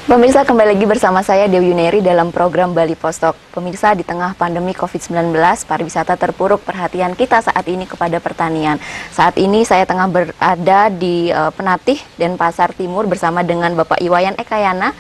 Pemirsa, kembali lagi bersama saya Dewi Yuneri dalam program Bali Postok. Pemirsa, di tengah pandemi COVID-19, pariwisata terpuruk, perhatian kita saat ini kepada pertanian. Saat ini saya tengah berada di Penatih dan Pasar Timur bersama dengan Bapak Iwayan Ekayana,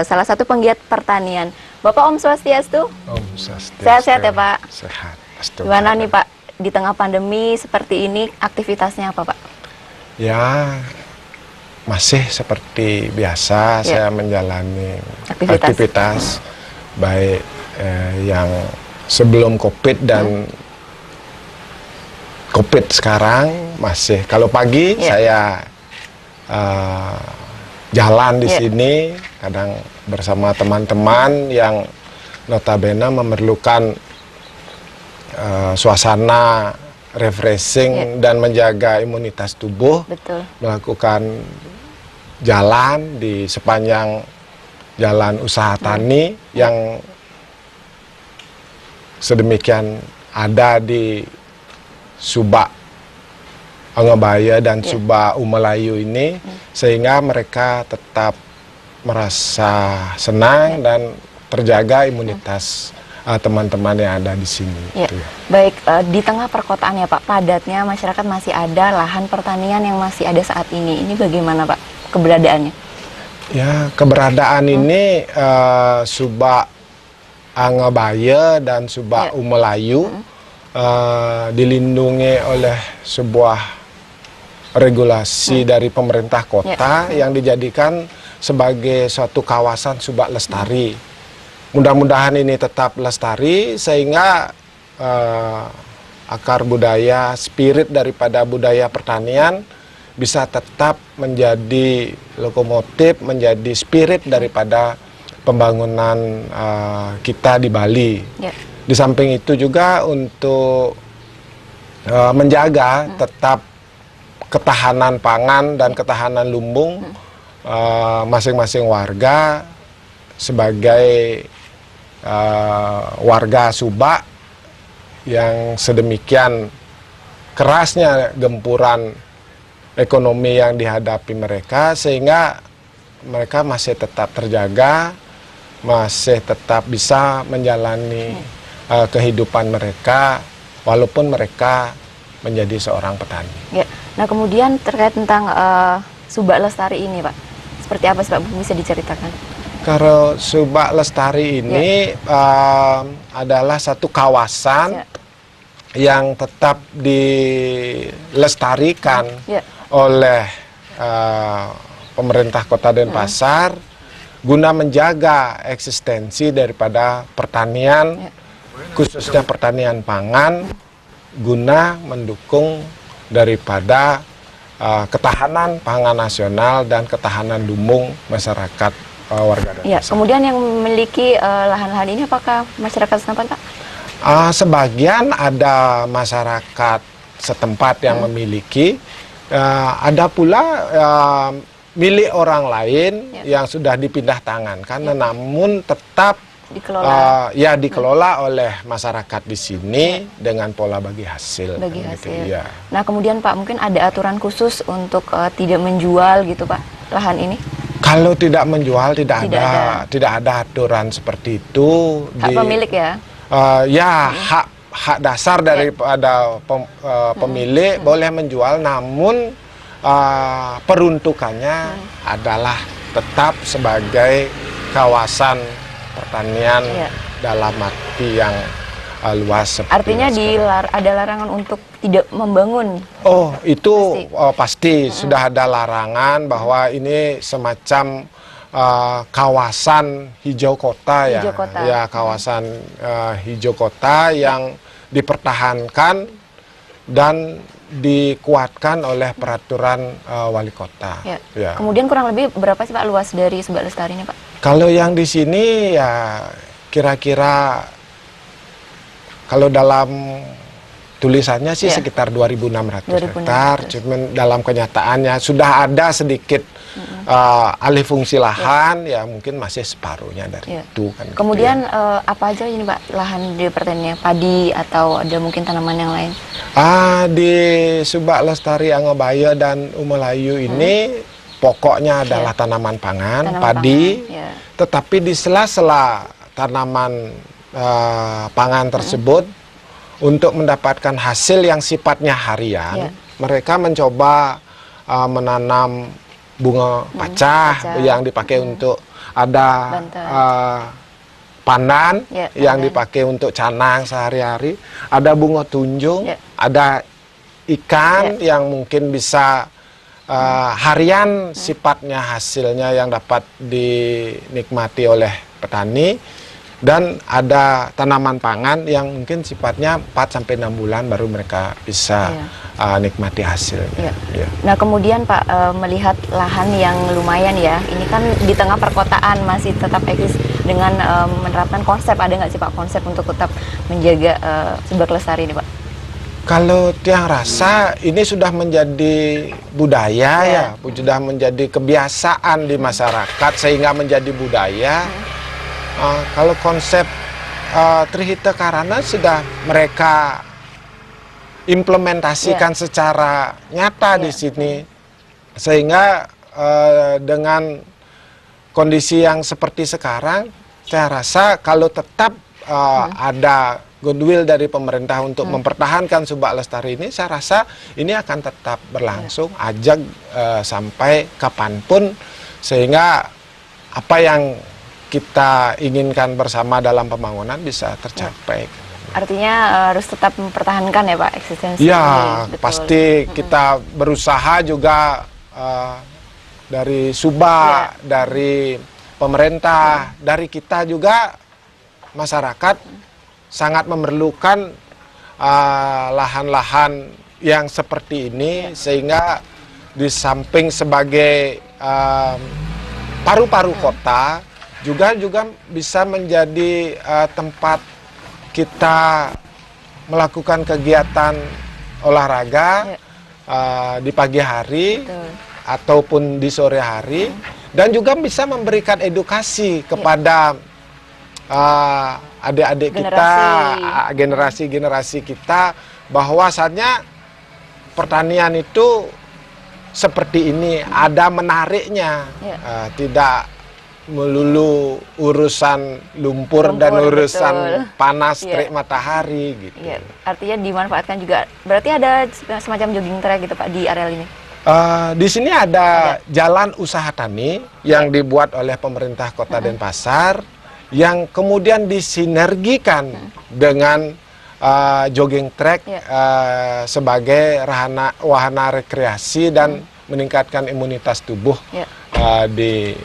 salah satu penggiat pertanian. Bapak, Om Swastiastu. Om Swastiastu. Sehat-sehat ya Pak? Sehat. Gimana nih Pak, di tengah pandemi seperti ini aktivitasnya apa Pak? Ya, masih seperti biasa saya menjalani aktivitas baik yang sebelum COVID dan COVID sekarang masih. Kalau pagi saya jalan di sini, kadang bersama teman-teman yang notabene memerlukan suasana refreshing dan menjaga imunitas tubuh. Betul. Melakukan jalan di sepanjang jalan usaha tani yang sedemikian ada di Subak Angabaya dan Subak Umelayu ini, sehingga mereka tetap merasa senang dan terjaga imunitas teman-teman yang ada di sini. Gitu ya. Baik, di tengah perkotaan ya Pak, padatnya masyarakat masih ada lahan pertanian yang masih ada saat ini. Ini bagaimana Pak keberadaannya? Ya, keberadaan ini Subak Angabaya dan Subak Umelayu dilindungi oleh sebuah regulasi dari pemerintah kota yang dijadikan sebagai suatu kawasan Subak Lestari. Mudah-mudahan ini tetap lestari sehingga akar budaya, spirit daripada budaya pertanian bisa tetap menjadi lokomotif, menjadi spirit daripada pembangunan kita di Bali. Di samping itu juga untuk menjaga tetap ketahanan pangan dan ketahanan lumbung masing-masing warga sebagai warga Subak yang sedemikian kerasnya gempuran ekonomi yang dihadapi mereka, sehingga mereka masih tetap terjaga, masih tetap bisa menjalani kehidupan mereka walaupun mereka menjadi seorang petani. Ya. Nah, kemudian terkait tentang Subak Lestari ini Pak, seperti apa sih Pak, bisa diceritakan? Kalau Subak Lestari ini adalah satu kawasan yang tetap dilestarikan oleh pemerintah Kota Denpasar guna menjaga eksistensi daripada pertanian, khususnya pertanian pangan, guna mendukung daripada ketahanan pangan nasional dan ketahanan lumbung masyarakat warga Denpasar. Ya, kemudian yang memiliki lahan-lahan ini apakah masyarakat setempat Pak? Sebagian ada masyarakat setempat yang memiliki, ada pula milik orang lain yang sudah dipindah tangankan, namun tetap dikelola, dikelola oleh masyarakat di sini dengan pola bagi hasil. Bagi hasil. Gitu, Nah, kemudian Pak, mungkin ada aturan khusus untuk tidak menjual gitu Pak lahan ini? Kalau tidak menjual tidak ada aturan seperti itu. Hak pemilik ya? Hak dasar daripada pemilik boleh menjual, namun peruntukannya adalah tetap sebagai kawasan pertanian dalam arti yang luas. Artinya ada larangan untuk tidak membangun? Oh, itu pasti sudah ada larangan bahwa ini semacam kawasan hijau kota ya, kawasan hijau kota yang dipertahankan dan dikuatkan oleh peraturan wali kota. Kemudian kurang lebih berapa sih Pak luas dari Subak Lestari ini Pak? Kalau yang di sini ya kira-kira kalau dalam tulisannya sih sekitar 2.600 hektar, cuman dalam kenyataannya sudah ada sedikit alih fungsi lahan, ya mungkin masih separuhnya dari itu. Kan kemudian gitu apa aja ini Pak lahan di pertanian, padi atau ada mungkin tanaman yang lain? Di Subak Lestari Angabaya dan Umelayu ini pokoknya adalah tanaman pangan, Tanaman padi, pangan, ya. tetapi di sela-sela tanaman pangan tersebut untuk mendapatkan hasil yang sifatnya harian, mereka mencoba menanam bunga pacah yang dipakai untuk ada pandan yang dipakai untuk canang sehari-hari, ada bunga tunjung, ada ikan yang mungkin bisa harian sifatnya hasilnya yang dapat dinikmati oleh petani, dan ada tanaman pangan yang mungkin sifatnya 4-6 bulan baru mereka bisa nikmati hasilnya. Nah kemudian Pak, melihat lahan yang lumayan ya, ini kan di tengah perkotaan masih tetap eksis dengan menerapkan konsep, ada nggak sih Pak konsep untuk tetap menjaga sebuah kelestari ini Pak? Kalau Tiang rasa ini sudah menjadi budaya sudah menjadi kebiasaan di masyarakat sehingga menjadi budaya. Kalau konsep Trihita Karana sudah mereka implementasikan secara nyata di sini, sehingga dengan kondisi yang seperti sekarang, saya rasa kalau tetap ada goodwill dari pemerintah untuk mempertahankan Subak Lestari ini, saya rasa ini akan tetap berlangsung ajak sampai kapanpun, sehingga apa yang kita inginkan bersama dalam pembangunan bisa tercapai. Artinya harus tetap mempertahankan ya Pak eksistensi. Ya, pasti kita berusaha juga dari Subak, dari pemerintah, dari kita juga masyarakat sangat memerlukan lahan-lahan yang seperti ini, sehingga di samping sebagai paru-paru kota juga bisa menjadi tempat kita melakukan kegiatan olahraga di pagi hari ataupun di sore hari, dan juga bisa memberikan edukasi kepada adik-adik kita, generasi kita, bahwasannya pertanian itu seperti ini, ada menariknya, tidak melulu urusan lumpur dan urusan panas terik matahari gitu. Artinya dimanfaatkan juga. Berarti ada semacam jogging track gitu Pak di areal ini? Di sini ada jalan usaha tani yang dibuat oleh pemerintah Kota Denpasar, yang kemudian disinergikan dengan jogging track sebagai wahana rekreasi dan meningkatkan imunitas tubuh di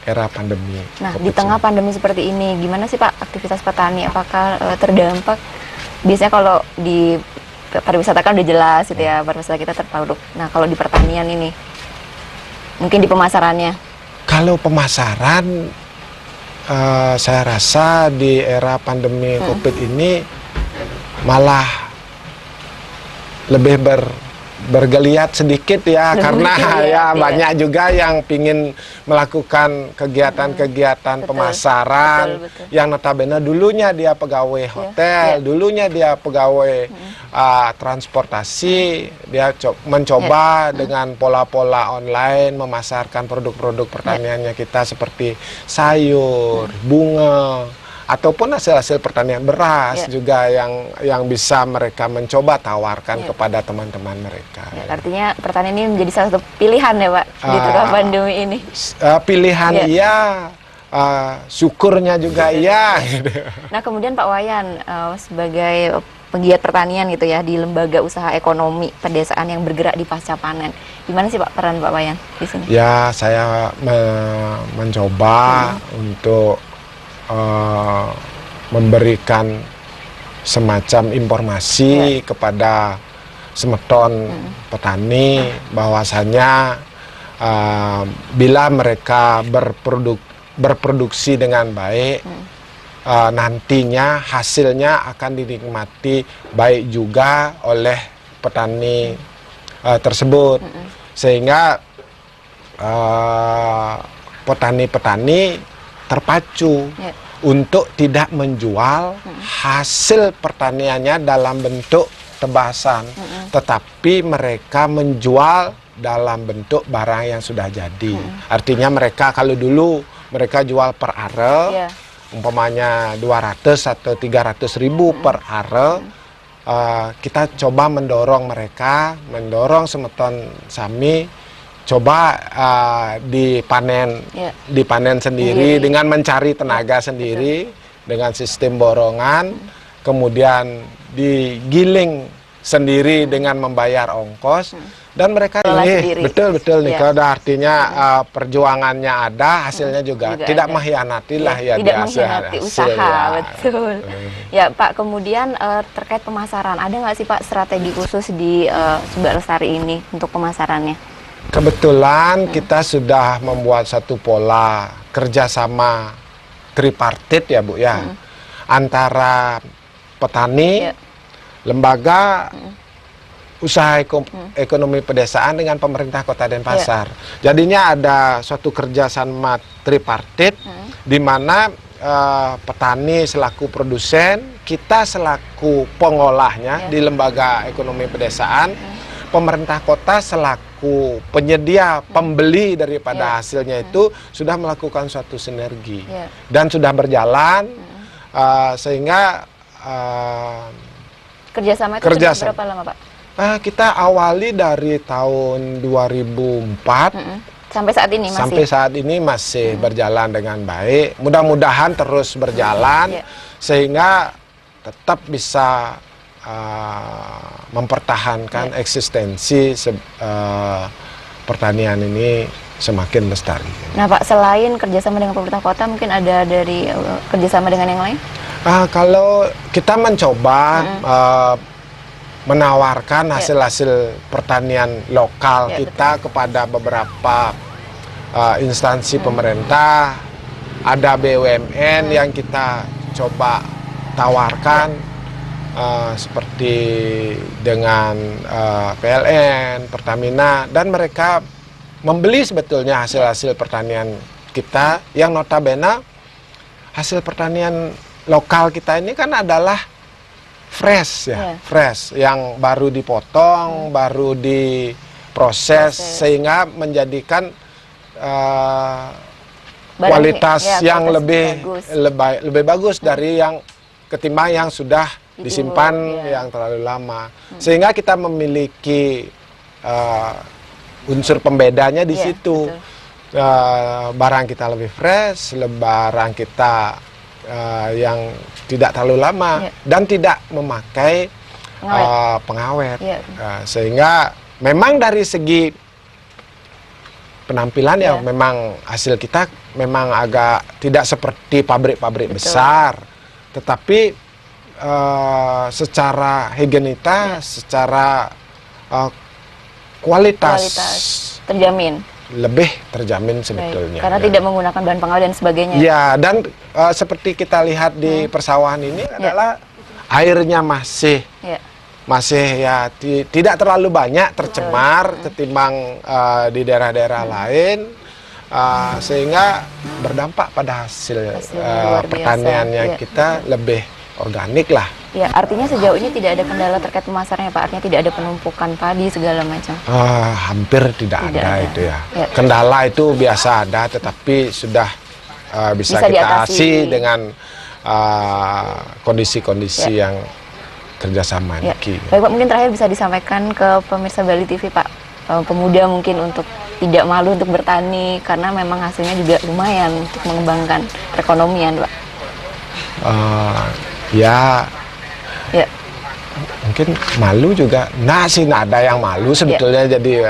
era pandemi. Nah, di tengah pandemi seperti ini, gimana sih Pak aktivitas petani? Apakah terdampak? Biasanya kalau di pariwisata kan udah jelas gitu ya, pariwisata kita terpuruk. Nah, kalau di pertanian ini, mungkin di pemasarannya? Kalau pemasaran, saya rasa di era pandemi COVID ini malah lebih bergeliat sedikit ya, karena banyak juga yang pingin melakukan kegiatan-kegiatan pemasaran yang notabene dulunya dia pegawai hotel, dulunya dia pegawai transportasi, dia mencoba dengan pola-pola online memasarkan produk-produk pertaniannya kita seperti sayur, bunga, ataupun hasil-hasil pertanian beras juga yang bisa mereka mencoba tawarkan kepada teman-teman mereka. Artinya pertanian ini menjadi salah satu pilihan ya Pak di tengah pandemi ini. Pilihan syukurnya juga gitu. Nah kemudian Pak Wayan sebagai penggiat pertanian gitu ya di lembaga usaha ekonomi pedesaan yang bergerak di pasca panen, gimana sih Pak peran Pak Wayan di sini? Ya, saya mencoba untuk memberikan semacam informasi kepada semeton petani, bahwasanya bila mereka berproduksi dengan baik, nantinya hasilnya akan dinikmati baik juga oleh petani tersebut, sehingga petani-petani terpacu untuk tidak menjual hasil pertaniannya dalam bentuk tebasan, tetapi mereka menjual dalam bentuk barang yang sudah jadi. Artinya mereka kalau dulu mereka jual per are, umpamanya 200 atau 300 ribu per are, kita coba mendorong mereka, mendorong semeton sami, coba dipanen sendiri dengan mencari tenaga sendiri, dengan sistem borongan, kemudian digiling sendiri dengan membayar ongkos, dan mereka ini betul nih, kalau artinya perjuangannya ada, hasilnya juga tidak ada. mengkhianati lah ya, tidak mengkhianati usaha, betul. Ya Pak, kemudian terkait pemasaran, ada nggak sih Pak strategi khusus di Subak Lestari ini untuk pemasarannya? Kebetulan kita sudah membuat satu pola kerjasama tripartit ya Bu ya, antara petani, lembaga usaha ekonomi pedesaan dengan pemerintah Kota Denpasar. Jadinya ada suatu kerjasama tripartit di mana petani selaku produsen, kita selaku pengolahnya di lembaga ekonomi pedesaan, pemerintah kota selaku penyedia pembeli daripada hasilnya itu sudah melakukan suatu sinergi dan sudah berjalan sehingga kerjasama itu sudah berapa lama Pak? Kita awali dari tahun 2004 sampai saat ini masih? Sampai saat ini masih berjalan dengan baik. Mudah-mudahan terus berjalan sehingga tetap bisa mempertahankan eksistensi pertanian ini semakin lestari. Nah Pak, selain kerjasama dengan pemerintah kota, mungkin ada dari kerjasama dengan yang lain? Kalau kita mencoba menawarkan hasil-hasil pertanian lokal kita kepada beberapa instansi pemerintah, ada BUMN yang kita coba tawarkan seperti dengan PLN, Pertamina, dan mereka membeli sebetulnya hasil-hasil pertanian kita yang notabene hasil pertanian lokal kita ini kan adalah fresh ya, fresh yang baru dipotong, baru diproses sehingga menjadikan kualitas yang lebih bagus dari yang ketimbang yang sudah disimpan yang terlalu lama. Sehingga kita memiliki unsur pembedanya di situ. Barang kita lebih fresh, barang kita yang tidak terlalu lama dan tidak memakai pengawet. Sehingga memang dari segi penampilan ya memang hasil kita memang agak tidak seperti pabrik-pabrik besar, tetapi secara higienitas, secara kualitas terjamin. Lebih terjamin sebetulnya. Karena tidak menggunakan bahan pengawet dan sebagainya. Ya, dan seperti kita lihat di persawahan ini adalah airnya masih ya tidak terlalu banyak tercemar ketimbang di daerah-daerah lain, sehingga berdampak pada hasil pertaniannya kita lebih organik lah. Ya, artinya sejauh ini tidak ada kendala terkait pemasarannya Pak, artinya tidak ada penumpukan padi segala macam. Hampir tidak ada itu ya. Kendala itu biasa ada, tetapi sudah bisa kita atasi dengan kondisi-kondisi yang kerjasama ini. Baik Pak, mungkin terakhir bisa disampaikan ke pemirsa Bali TV Pak, pemuda mungkin untuk tidak malu untuk bertani karena memang hasilnya juga lumayan untuk mengembangkan perekonomian Pak. Ya, mungkin malu juga. Nah sih, ada yang malu sebetulnya. Jadi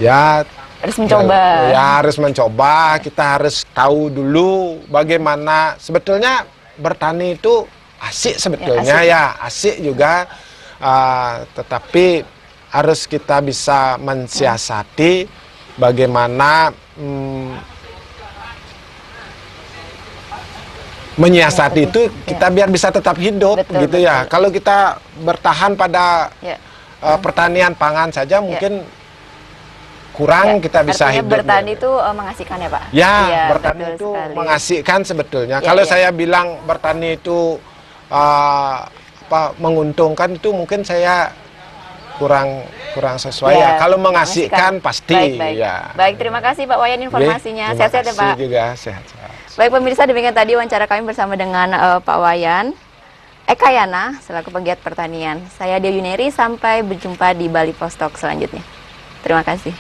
ya harus mencoba. Ya harus mencoba. Kita harus tahu dulu bagaimana sebetulnya bertani itu asik sebetulnya asik juga. Tetapi harus kita bisa mensiasati bagaimana menyiasati itu kita biar bisa tetap hidup gitu ya. Kalau kita bertahan pada pertanian pangan saja mungkin kurang kita bisa hidup. Bertani itu mengasihkan ya Pak? Ya, bertani itu mengasihkan sebetulnya. Kalau saya bilang bertani itu menguntungkan, itu mungkin saya kurang sesuai ya. Kalau mengasihkan pasti baik. ya. Baik, terima kasih Pak Wayan informasinya. Sehat-sehat ya Pak. Juga sehat-sehat. Baik pemirsa, demikian tadi wawancara kami bersama dengan Pak Wayan Ekayana selaku penggiat pertanian. Saya Dewi Yuneri, sampai berjumpa di Bali Post Talk selanjutnya. Terima kasih.